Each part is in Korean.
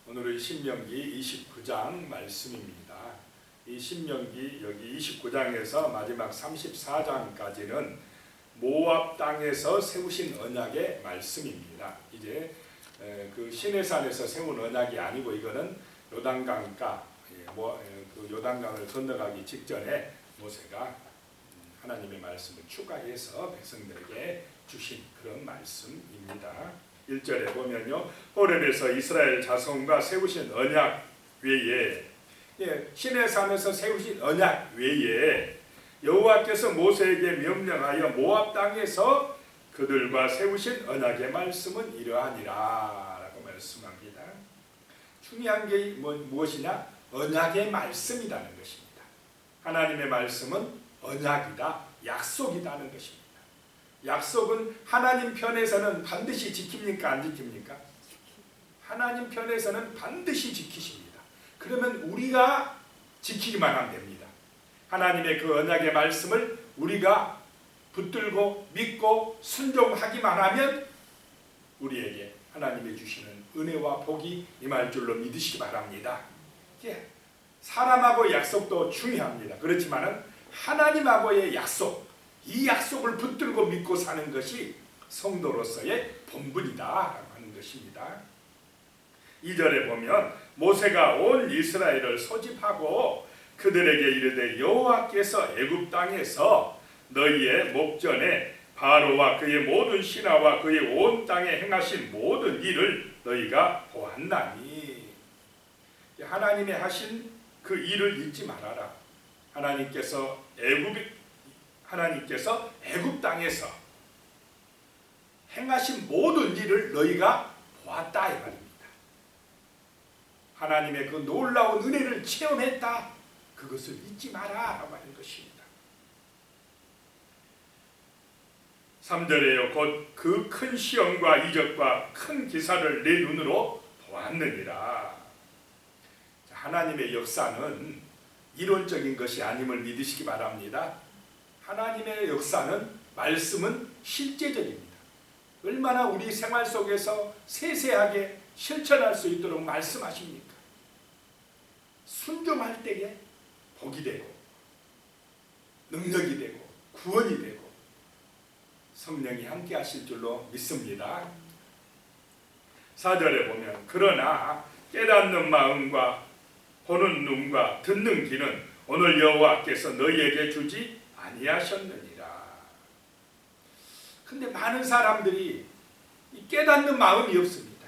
오늘은 신명기 29장 말씀입니다. 이 신명기 여기 29장에서 마지막 34장까지는 모압 땅에서 세우신 언약의 말씀입니다. 이제 그 시내산에서 세운 언약이 아니고 이거는 요단강가, 그 요단강을 건너가기 직전에 모세가 하나님의 말씀을 추가해서 백성들에게 주신 그런 말씀입니다. 1절에 보면요, 호렙에서 이스라엘 자손과 세우신 언약 외에, 시내산에서 세우신 언약 외에 여호와께서 모세에게 명령하여 모압 땅에서 그들과 세우신 언약의 말씀은 이러하니라 라고 말씀합니다. 중요한 게 무엇이냐? 언약의 말씀이라는 것입니다. 하나님의 말씀은 언약이다, 약속이라는 것입니다. 약속은 하나님 편에서는 반드시 지킵니까? 안 지킵니까? 하나님 편에서는 반드시 지키십니다. 그러면 우리가 지키기만 하면 됩니다. 하나님의 그 언약의 말씀을 우리가 붙들고 믿고 순종하기만 하면 우리에게 하나님이 주시는 은혜와 복이 임할 줄로 믿으시기 바랍니다. 사람하고의 약속도 중요합니다. 그렇지만 하나님하고의 약속, 이 약속을 붙들고 믿고 사는 것이 성도로서의 본분이다 하는 것입니다. 2절에 보면 모세가 온 이스라엘을 소집하고 그들에게 이르되 여호와께서 애굽 땅에서 너희의 목전에 바로와 그의 모든 신하와 그의 온 땅에 행하신 모든 일을 너희가 보았나니, 하나님의 하신 그 일을 잊지 말아라. 하나님께서 애굽 땅에서 행하신 모든 일을 너희가 보았다 이 말입니다. 하나님의 그 놀라운 은혜를 체험했다. 그것을 잊지 마라 하는 것입니다. 3절에요. 곧 그 큰 시험과 이적과 큰 기사를 내 눈으로 보았느니라. 하나님의 역사는 이론적인 것이 아님을 믿으시기 바랍니다. 하나님의 역사는, 말씀은 실제적입니다. 얼마나 우리 생활 속에서 세세하게 실천할 수 있도록 말씀하십니까? 순종할 때에 복이 되고 능력이 되고 구원이 되고 성령이 함께 하실 줄로 믿습니다. 4절에 보면 그러나 깨닫는 마음과 보는 눈과 듣는 귀는 오늘 여호와께서 너희에게 주지 아니하셨느니라. 근데 많은 사람들이 깨닫는 마음이 없습니다.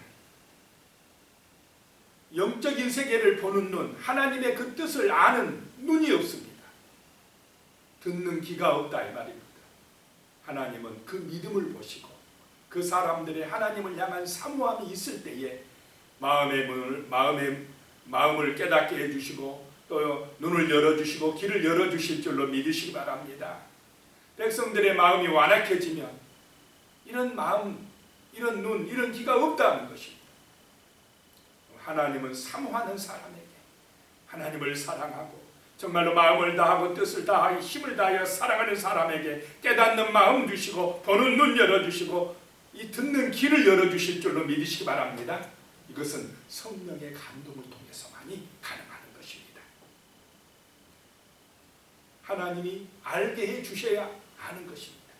영적인 세계를 보는 눈, 하나님의 그 뜻을 아는 눈이 없습니다. 듣는 귀가 없다 이 말입니다. 하나님은 그 믿음을 보시고 그 사람들의 하나님을 향한 사모함이 있을 때에 마음을 깨닫게 해주시고 또 눈을 열어주시고 귀를 열어주실 줄로 믿으시기 바랍니다. 백성들의 마음이 완악해지면 이런 마음, 이런 눈, 이런 귀가 없다는 것입니다. 하나님은 사모하는 사람에게, 하나님을 사랑하고 정말로 마음을 다하고 뜻을 다하여 힘을 다하여 사랑하는 사람에게 깨닫는 마음 주시고 보는 눈 열어주시고 이 듣는 귀를 열어주실 줄로 믿으시기 바랍니다. 이것은 성령의 감동을 통해서만이 가능한 것입니다. 하나님이 알게 해주셔야 아는 것입니다.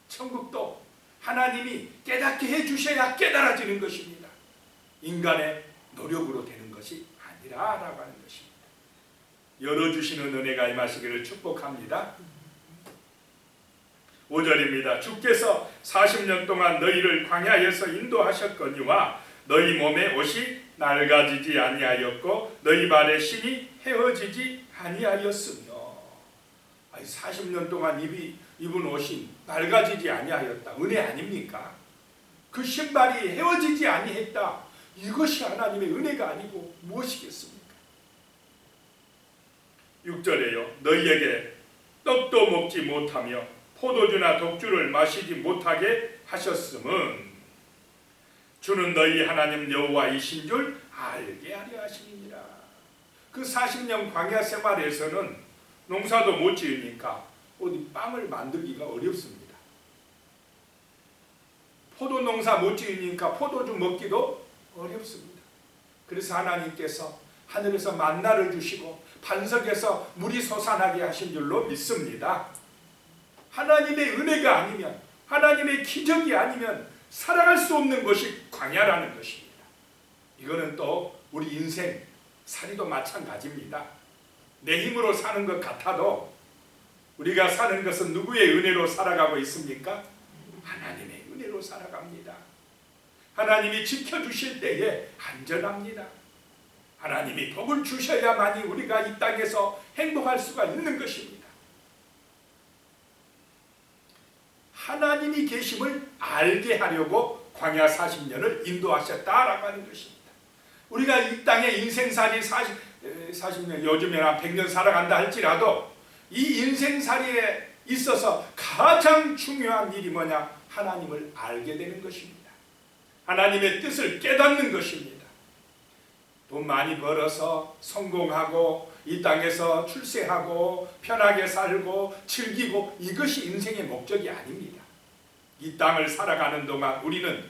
천국도 하나님이 깨닫게 해주셔야 깨달아지는 것입니다. 인간의 노력으로 되는 것이 아니라라고 하는 것입니다. 열어주시는 은혜가 임하시기를 축복합니다. 5절입니다. 주께서 40년 동안 너희를 광야에서 인도하셨거니와 너희 몸에 옷이 낡아지지 아니하였고 너희 발에 신이 헤어지지 아니하였으며. 40년 동안 입은 옷이 낡아지지 아니하였다. 은혜 아닙니까? 그 신발이 헤어지지 아니했다. 이것이 하나님의 은혜가 아니고 무엇이겠습니까? 6절에요. 너희에게 떡도 먹지 못하며 포도주나 독주를 마시지 못하게 하셨음은 주는 너희 하나님 여호와이신 줄 알게 하려 하심이니라. 그 40년 광야 생활에서는 농사도 못 지으니까 어디 빵을 만들기가 어렵습니다. 포도 농사 못 지으니까 포도주 먹기도 어렵습니다. 그래서 하나님께서 하늘에서 만나를 주시고 반석에서 물이 솟아나게 하신 줄로 믿습니다. 하나님의 은혜가 아니면, 하나님의 기적이 아니면 살아갈 수 없는 것이 광야라는 것입니다. 이거는 또 우리 인생 살이도 마찬가지입니다. 내 힘으로 사는 것 같아도 우리가 사는 것은 누구의 은혜로 살아가고 있습니까? 하나님의 은혜로 살아갑니다. 하나님이 지켜주실 때에 안전합니다. 하나님이 복을 주셔야만이 우리가 이 땅에서 행복할 수가 있는 것입니다. 하나님이 계심을 알게 하려고 광야 40년을 인도하셨다라고 하는 것입니다. 우리가 이 땅에 인생살이 40년, 요즘에 한 100년 살아간다 할지라도 이 인생살이에 있어서 가장 중요한 일이 뭐냐? 하나님을 알게 되는 것입니다. 하나님의 뜻을 깨닫는 것입니다. 돈 많이 벌어서 성공하고 이 땅에서 출세하고 편하게 살고 즐기고 이것이 인생의 목적이 아닙니다. 이 땅을 살아가는 동안 우리는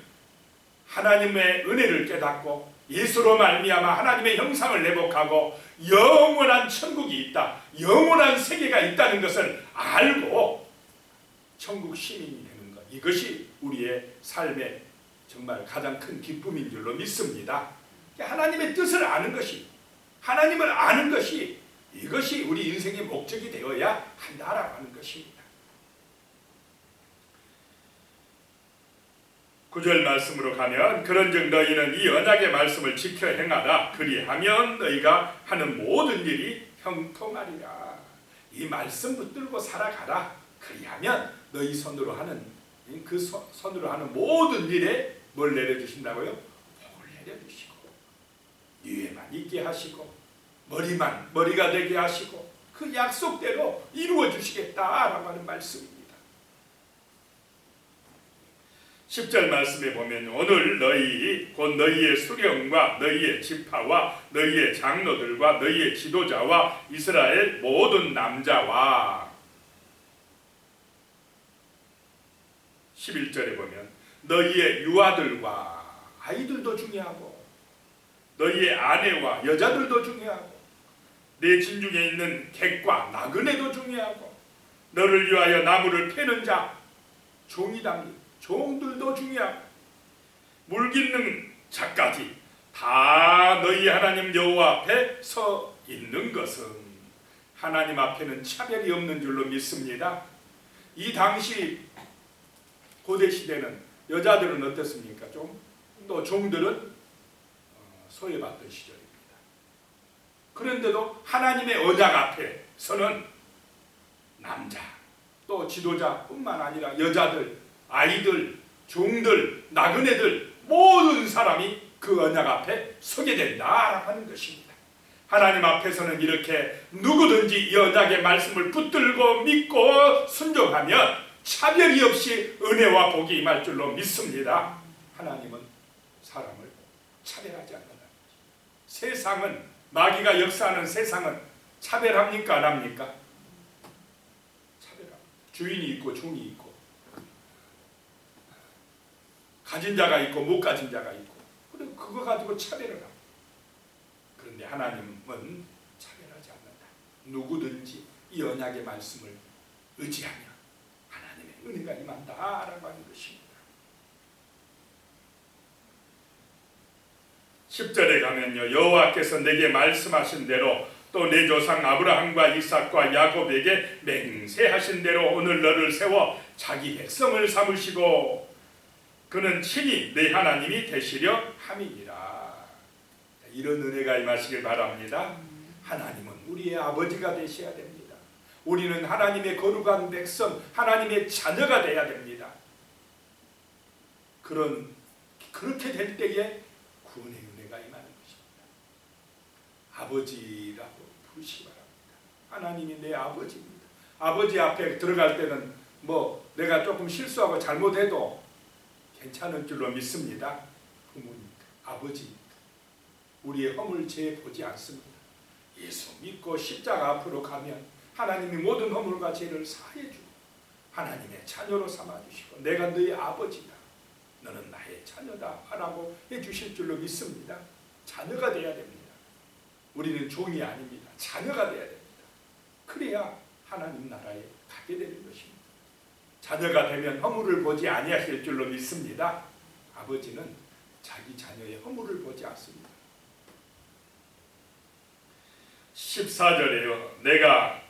하나님의 은혜를 깨닫고 예수로 말미암아 하나님의 형상을 회복하고 영원한 천국이 있다, 영원한 세계가 있다는 것을 알고 천국 시민이 되는 것, 이것이 우리의 삶의 정말 가장 큰 기쁨인 줄로 믿습니다. 하나님의 뜻을 아는 것이, 하나님을 아는 것이, 이것이 우리 인생의 목적이 되어야 한다라고 하는 것입니다. 9절 말씀으로 가면 그런즉 너희는 이 언약의 말씀을 지켜 행하라. 그리하면 너희가 하는 모든 일이 형통하리라. 이 말씀 붙들고 살아가라. 그리하면 너희 손으로 하는 그 손으로 하는 모든 일에 뭘 내려주신다고요? 복을 내려주시고 유예만 있게 하시고 머리가 되게 하시고 그 약속대로 이루어 주시겠다라고 하는 말씀입니다. 10절 말씀에 보면 오늘 너희 곧 너희의 수령과 너희의 지파와 너희의 장로들과 너희의 지도자와 이스라엘 모든 남자와 11절에 보면 너희의 유아들과 아이들도 중요하고 너희의 아내와 여자들도 중요하고 내 진중에 있는 객과 나그네도 중요하고 너를 위하여 나무를 패는 자 종이답니다. 종들도 중요하고 물깃는 자까지 다 너희 하나님 여호와 앞에 서 있는 것은 하나님 앞에는 차별이 없는 줄로 믿습니다. 이 당시 고대 시대는 여자들은 어떻습니까? 또 종들은 소외받던 시절입니다. 그런데도 하나님의 언약 앞에 서는 남자 또 지도자뿐만 아니라 여자들, 아이들, 종들, 나그네들 모든 사람이 그 언약 앞에 서게 된다라고 하는 것입니다. 하나님 앞에서는 이렇게 누구든지 이 언약의 말씀을 붙들고 믿고 순종하면 차별이 없이 은혜와 복이 임할 줄로 믿습니다. 하나님은 사람을 차별하지 않는다. 세상은, 마귀가 역사하는 세상은 차별합니까? 안 합니까? 차별합니다. 주인이 있고 종이 있고 가진 자가 있고 못 가진 자가 있고 그거 가지고 차별을 합니다. 그런데 하나님은 차별하지 않는다. 누구든지 이 언약의 말씀을 의지하면 하나님의 은혜가 임한다라고 하는 것입니다. 10절에 가면요, 여호와께서 내게 말씀하신 대로 또 내 조상 아브라함과 이삭과 야곱에게 맹세하신 대로 오늘 너를 세워 자기 백성을 삼으시고 그는 친히 내 하나님이 되시려 함이니라. 이런 은혜가 임하시길 바랍니다. 하나님은 우리의 아버지가 되셔야 됩니다. 우리는 하나님의 거룩한 백성, 하나님의 자녀가 되어야 됩니다. 그렇게 될 때에 구원의 은혜가 임하는 것입니다. 아버지라고 부르시기 바랍니다. 하나님이 내 아버지입니다. 아버지 앞에 들어갈 때는 내가 조금 실수하고 잘못해도 괜찮은 줄로 믿습니다. 부모니까, 아버지니까 우리의 허물 죄 보지 않습니다. 예수 믿고 십자가 앞으로 가면 하나님이 모든 허물과 죄를 사해주고 하나님의 자녀로 삼아주시고 내가 너의 아버지다, 너는 나의 자녀다 라고 해주실 줄로 믿습니다. 자녀가 되어야 됩니다. 우리는 종이 아닙니다. 자녀가 되어야 됩니다. 그래야 하나님 나라에 가게 되는 것입니다. 자녀가 되면 허물을 보지 아니하실 줄로 믿습니다. 아버지는 자기 자녀의 허물을 보지 않습니다. 14절에요. 내가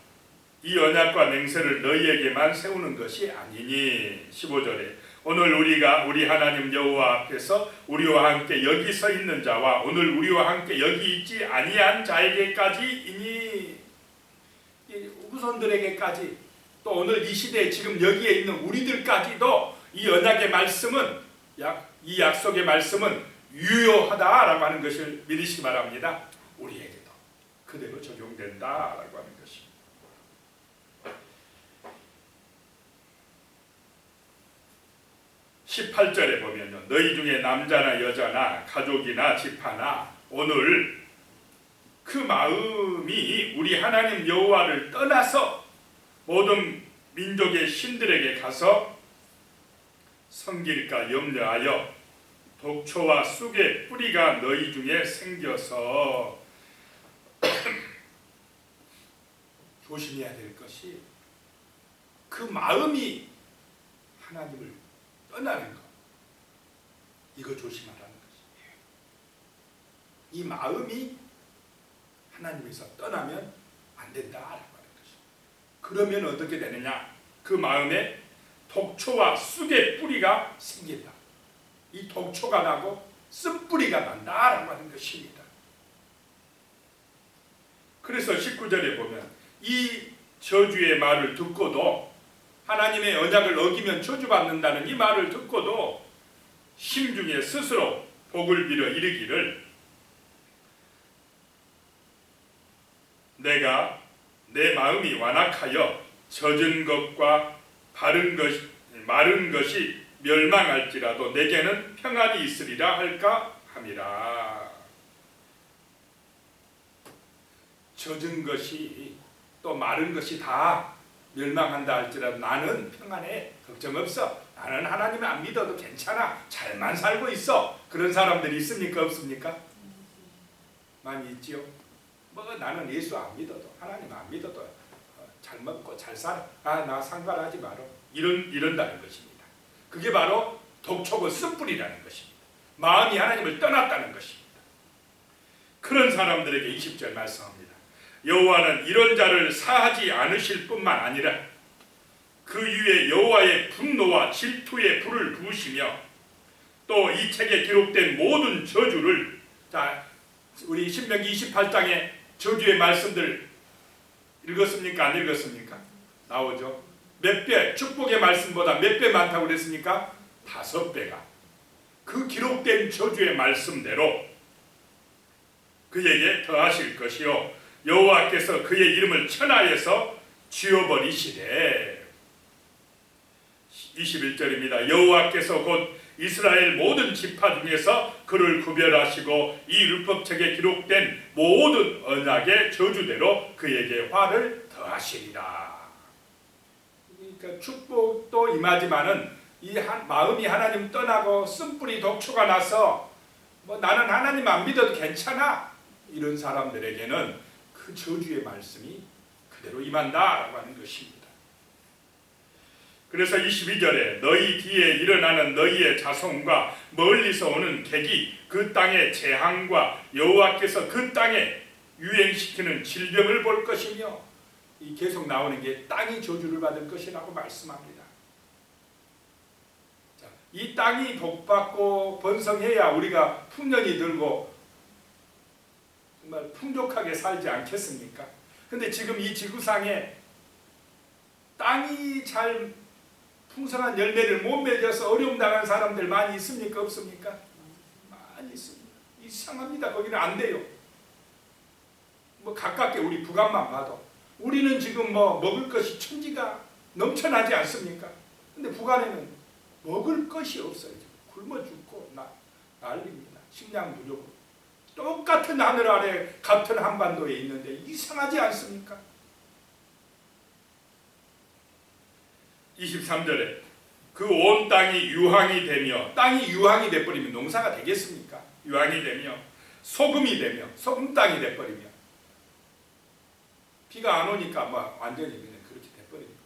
이 언약과 맹세를 너희에게만 세우는 것이 아니니. 15절에 오늘 우리가 우리 하나님 여호와 앞에서 우리와 함께 여기 서 있는 자와 오늘 우리와 함께 여기 있지 아니한 자에게까지이니. 후손들에게까지 또 오늘 이 시대에 지금 여기에 있는 우리들까지도 이 언약의 말씀은 이 약속의 말씀은 유효하다라고 하는 것을 믿으시기 바랍니다. 우리에게도 그대로 적용된다라고 하는 것입니다. 18절에 보면요. 너희 중에 남자나 여자나 가족이나 지파나 오늘 그 마음이 우리 하나님 여호와를 떠나서 모든 민족의 신들에게 가서 섬길까 염려하여 독초와 쑥의 뿌리가 너희 중에 생겨서 조심해야 될 것이 그 마음이 하나님을 떠나는 것. 이거 조심하라는 것이에요. 이 마음이 하나님에서 떠나면 안 된다라고 하는 것입니다. 그러면 어떻게 되느냐? 그 마음에 독초와 쑥의 뿌리가 생긴다. 이 독초가 나고 쓴뿌리가 난다라고 하는 것입니다. 그래서 19절에 보면 이 저주의 말을 듣고도 하나님의 언약을 어기면 저주받는다는 이 말을 듣고도 심중에 스스로 복을 빌어 이르기를 내가 내 마음이 완악하여 젖은 것과 마른 것이 멸망할지라도 내게는 평안이 있으리라 할까 함이라. 젖은 것이 또 마른 것이 다 멸망한다 할지라도 나는 평안해. 걱정 없어. 나는 하나님을 안 믿어도 괜찮아. 잘만 살고 있어. 그런 사람들이 있습니까? 없습니까? 많이 있지요. 나는 예수 안 믿어도 하나님 안 믿어도 잘 먹고 잘 살아. 나 상관하지 마라. 이런다는 것입니다. 그게 바로 독초고 쓴뿌리라는 것입니다. 마음이 하나님을 떠났다는 것입니다. 그런 사람들에게 20절 말씀합니다. 여호와는 이런 자를 사하지 않으실 뿐만 아니라 그 위에 여호와의 분노와 질투의 불을 부으시며 또 이 책에 기록된 모든 저주를 우리 신명기 28장에 저주의 말씀들 읽었습니까? 안 읽었습니까? 나오죠. 몇 배, 축복의 말씀보다 몇 배 많다고 그랬습니까? 5배가. 그 기록된 저주의 말씀대로 그에게 더하실 것이요 여호와께서 그의 이름을 천하에서 지워버리시되. 21절입니다. 여호와께서 곧 이스라엘 모든 지파 중에서 그를 구별하시고 이 율법책에 기록된 모든 언약의 저주대로 그에게 화를 더하시리라. 그러니까 축복도 임하지만은 이 마음이 하나님 떠나고 쓴뿌리 독초가 나서 나는 하나님 안 믿어도 괜찮아. 이런 사람들에게는 그 저주의 말씀이 그대로 임한다라고 하는 것입니다. 그래서 22절에 너희 뒤에 일어나는 너희의 자손과 멀리서 오는 객이 그 땅의 재앙과 여호와께서 그 땅에 유행시키는 질병을 볼 것이며 이 계속 나오는 게 땅이 저주를 받을 것이라고 말씀합니다. 자, 이 땅이 복받고 번성해야 우리가 풍년이 들고 정말 풍족하게 살지 않겠습니까? 근데 지금 이 지구상에 땅이 잘 풍성한 열매를 못 맺어서 어려움 당한 사람들 많이 있습니까? 없습니까? 많이 있습니다. 이상합니다. 거기는 안 돼요. 가깝게 우리 북한만 봐도 우리는 지금 먹을 것이 천지가 넘쳐나지 않습니까? 근데 북한에는 먹을 것이 없어요. 굶어 죽고 난립니다. 식량 부족으로. 똑같은 하늘 아래 같은 한반도에 있는데 이상하지 않습니까? 23절에 그 온 땅이 유황이 되며 땅이 유황이 돼버리면 농사가 되겠습니까? 유황이 되며 소금이 되며 소금 땅이 돼버리며 비가 안 오니까 뭐 완전히 그냥 그렇게 돼버립니다.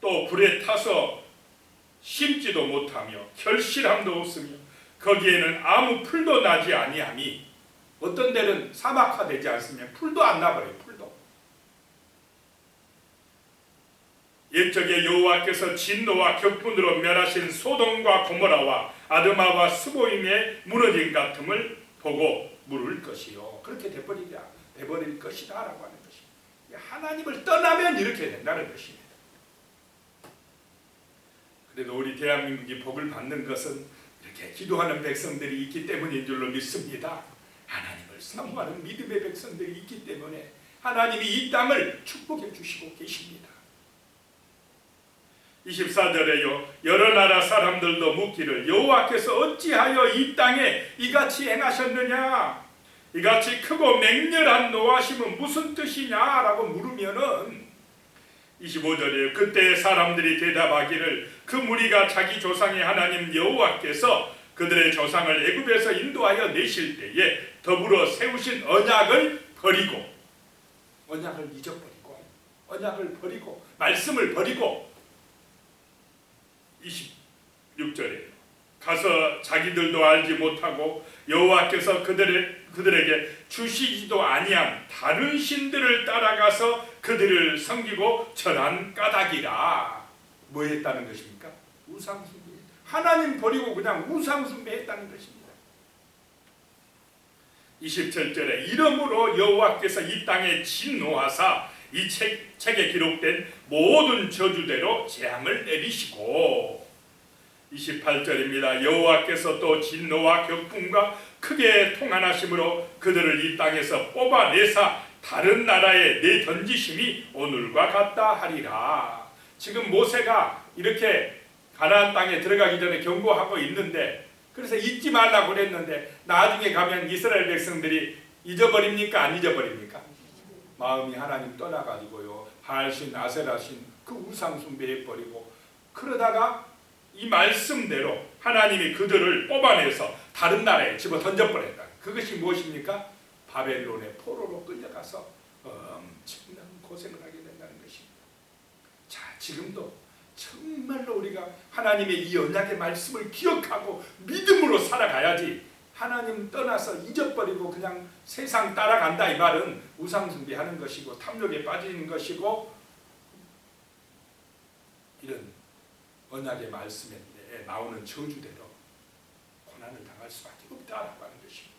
또 불에 타서 심지도 못하며 결실함도 없으며 거기에는 아무 풀도 나지 아니하니 어떤 데는 사막화되지 않으면 풀도 안 나버려요. 풀도. 옛적에 여호와께서 진노와 격분으로 멸하신 소돔과 고모라와 아드마와 스보임의 무너짐 같음을 보고 물을 것이요. 그렇게 돼버릴 것이다 라고 하는 것입니다. 하나님을 떠나면 이렇게 된다는 것입니다. 그래도 우리 대한민국이 복을 받는 것은 이렇게 기도하는 백성들이 있기 때문인 줄로 믿습니다. 하나님을 사모하는 믿음의 백성들이 있기 때문에 하나님이 이 땅을 축복해 주시고 계십니다. 24절에요. 여러 나라 사람들도 묻기를 여호와께서 어찌하여 이 땅에 이같이 행하셨느냐? 이같이 크고 맹렬한 노하심은 무슨 뜻이냐라고 물으면은 25절이에요. 그때 사람들이 대답하기를 그 무리가 자기 조상의 하나님 여호와께서 그들의 조상을 애굽에서 인도하여 내실 때에 더불어 세우신 언약을 버리고 언약을 잊어버리고 언약을 버리고 말씀을 버리고 26절에 가서 자기들도 알지 못하고 여호와께서 그들에게 주시지도 아니한 다른 신들을 따라가서 그들을 섬기고 절한 까닭이라. 뭐 했다는 것입니까? 우상숭배. 하나님 버리고 그냥 우상숭배 했다는 것입니다. 27절에 이러므로 여호와께서 이 땅에 진노하사 이 책에 기록된 모든 저주대로 재앙을 내리시고 28절입니다. 여호와께서 또 진노와 격분과 크게 통한하심으로 그들을 이 땅에서 뽑아내사 다른 나라에 내던지심이 오늘과 같다 하리라. 지금 모세가 이렇게 가나안 땅에 들어가기 전에 경고하고 있는데 그래서 잊지 말라고 그랬는데 나중에 가면 이스라엘 백성들이 잊어버립니까? 안 잊어버립니까? 마음이 하나님 떠나가지고요. 바알신, 아세라신 그 우상 숭배해버리고 그러다가 이 말씀대로 하나님이 그들을 뽑아내서 다른 나라에 집어 던져버렸다. 그것이 무엇입니까? 바벨론의 포로로 끌려가서 엄청난 고생을 하게 된다는 것입니다. 자, 지금도 정말로 우리가 하나님의 이 언약의 말씀을 기억하고 믿음으로 살아가야지 하나님 떠나서 잊어버리고 그냥 세상 따라간다 이 말은 우상숭배하는 것이고 탐욕에 빠지는 것이고 이런 언약의 말씀에 나오는 저주대로 고난을 당할 수밖에 없다라고 하는 것입니다.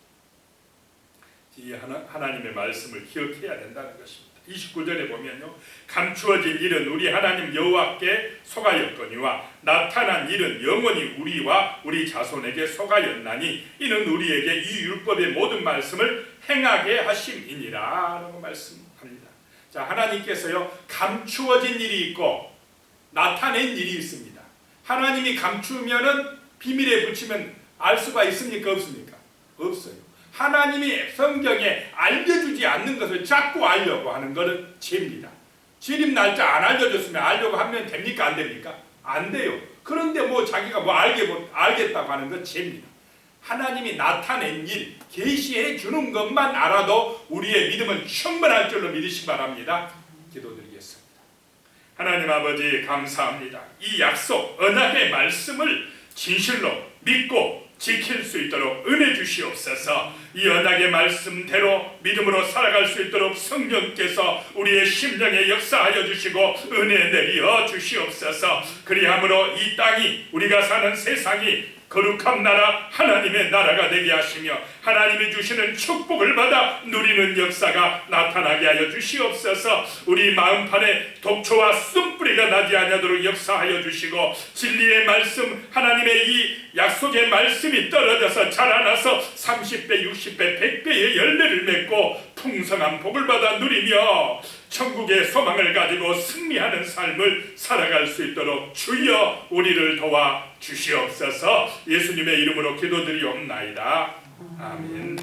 이 하나님의 말씀을 기억해야 된다는 것입니다. 29절에 보면요. 감추어진 일은 우리 하나님 여호와께 속하였거니와 나타난 일은 영원히 우리와 우리 자손에게 속하였나니 이는 우리에게 이 율법의 모든 말씀을 행하게 하심이니라 라고 말씀합니다. 자, 하나님께서요 감추어진 일이 있고 나타낸 일이 있습니다. 하나님이 감추면은 비밀에 붙이면 알 수가 있습니까? 없습니까? 없어요. 하나님이 성경에 알려주지 않는 것을 자꾸 알려고 하는 것은 죄입니다. 주님 날짜 안 알려줬으면 알려고 하면 됩니까? 안 됩니까? 안 돼요. 그런데 뭐 자기가 뭐 알겠다고 하는 건 죄입니다. 하나님이 나타낸 일, 계시해 주는 것만 알아도 우리의 믿음은 충분할 줄로 믿으시기 바랍니다. 기도드리겠습니다. 하나님 아버지 감사합니다. 이 약속, 언약의 말씀을 진실로 믿고 지킬 수 있도록 은혜 주시옵소서. 이 언약의 말씀대로 믿음으로 살아갈 수 있도록 성령께서 우리의 심령에 역사하여 주시고 은혜 내려 주시옵소서. 그리함으로 이 땅이 우리가 사는 세상이 거룩한 나라 하나님의 나라가 되게 하시며 하나님이 주시는 축복을 받아 누리는 역사가 나타나게 하여 주시옵소서. 우리 마음판에 독초와 쓴뿌리가 나지 아니하도록 역사하여 주시고 진리의 말씀 하나님의 이 약속의 말씀이 떨어져서 자라나서 30배 60배 100배의 열매를 맺고 풍성한 복을 받아 누리며 천국의 소망을 가지고 승리하는 삶을 살아갈 수 있도록 주여 우리를 도와 주시옵소서. 예수님의 이름으로 기도드리옵나이다. 아멘.